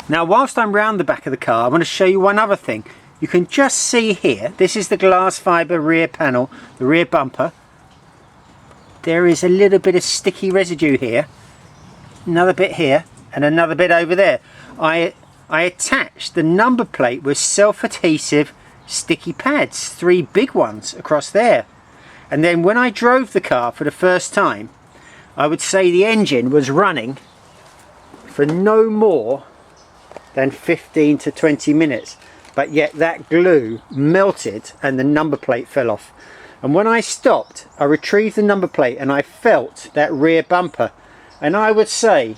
Now whilst I'm round the back of the car, I want to show you one other thing. You can just see here, this is the glass fibre rear panel, the rear bumper. There is a little bit of sticky residue here, another bit here, and another bit over there. I attached the number plate with self-adhesive sticky pads, 3 big ones across there. And then when I drove the car for the first time, I would say the engine was running for no more than 15 to 20 minutes. But yet that glue melted and the number plate fell off. And when I stopped, I retrieved the number plate and I felt that rear bumper. And I would say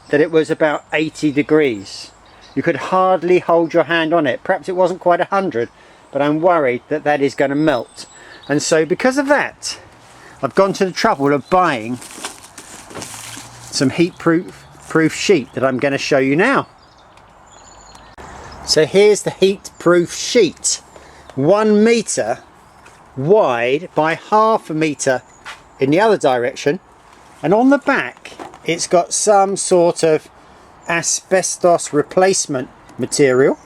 that it was about 80 degrees. You could hardly hold your hand on it. Perhaps it wasn't quite 100, but I'm worried that that is going to melt. And so because of that, I've gone to the trouble of buying some heat-proof sheet that I'm going to show you now. So here's the heat-proof sheet. 1 meter wide by ½ meter in the other direction. And on the back, it's got some sort of asbestos replacement material.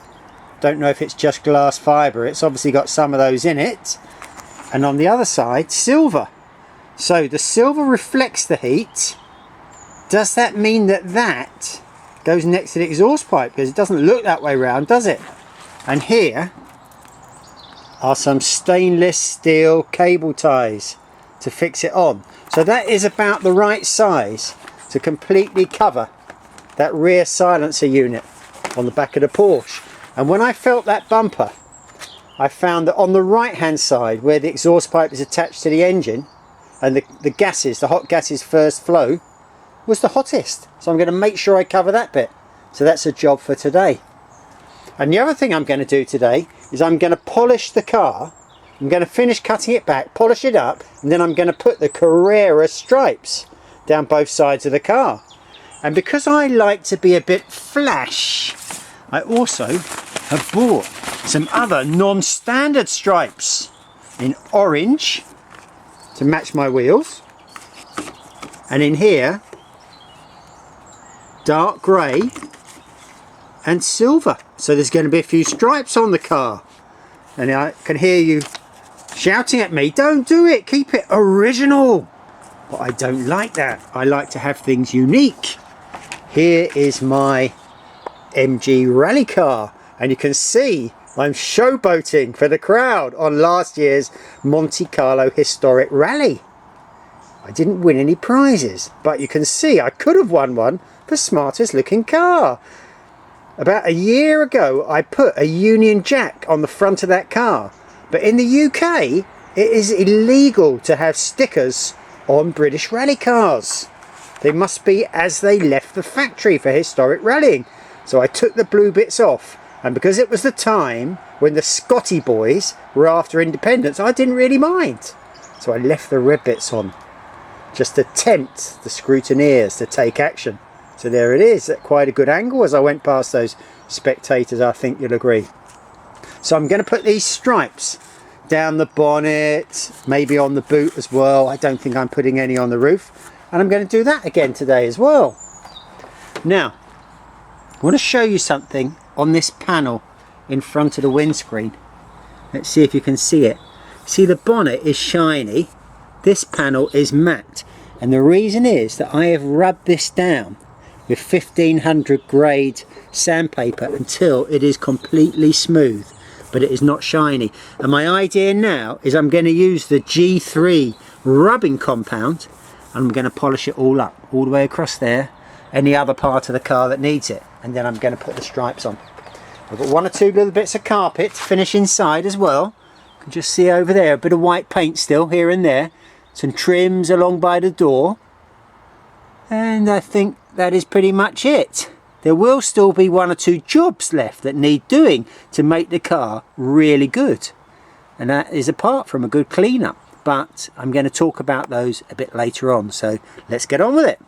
Don't know if it's just glass fibre. It's obviously got some of those in it. And on the other side, silver. So the silver reflects the heat. Does that mean that that goes next to the exhaust pipe? Because it doesn't look that way round, does it? And here are some stainless steel cable ties to fix it on. So that is about the right size to completely cover that rear silencer unit on the back of the Porsche. And when I felt that bumper, I found that on the right hand side where the exhaust pipe is attached to the engine and the gases, the hot gases first flow, was the hottest. So I'm going to make sure I cover that bit. So that's a job for today. And the other thing I'm going to do today is I'm going to polish the car. I'm going to finish cutting it back, polish it up, and then I'm going to put the Carrera stripes down both sides of the car. And because I like to be a bit flash, I also have bought some other non-standard stripes in orange to match my wheels, and in here dark grey and silver. So there's going to be a few stripes on the car, and I can hear you shouting at me, don't do it, keep it original. But I don't like that. I like to have things unique. Here is my MG rally car, and you can see I'm showboating for the crowd on last year's Monte Carlo Historic Rally. I didn't win any prizes, but you can see I could have won one for smartest looking car. About a year ago I put a Union Jack on the front of that car, but in the UK it is illegal to have stickers on British rally cars. They must be as they left the factory for historic rallying. So I took the blue bits off, and because it was the time when the Scotty boys were after independence, I didn't really mind. So I left the red bits on, just to tempt the scrutineers to take action. So there it is, at quite a good angle as I went past those spectators, I think you'll agree. So I'm going to put these stripes down the bonnet, maybe on the boot as well. I don't think I'm putting any on the roof. And I'm going to do that again today as well. Now, I want to show you something on this panel in front of the windscreen. Let's see if you can see it. See, the bonnet is shiny. This panel is matte. And the reason is that I have rubbed this down with 1500 grade sandpaper until it is completely smooth, but it is not shiny. And my idea now is I'm going to use the G3 rubbing compound, and I'm going to polish it all up, all the way across there, any other part of the car that needs it, and then I'm going to put the stripes on. I've got 1 or 2 little bits of carpet to finish inside as well. You can just see over there a bit of white paint still here and there, some trims along by the door, and I think that is pretty much it. There will still be 1 or 2 jobs left that need doing to make the car really good, and that is apart from a good clean-up, but I'm going to talk about those a bit later on, so let's get on with it.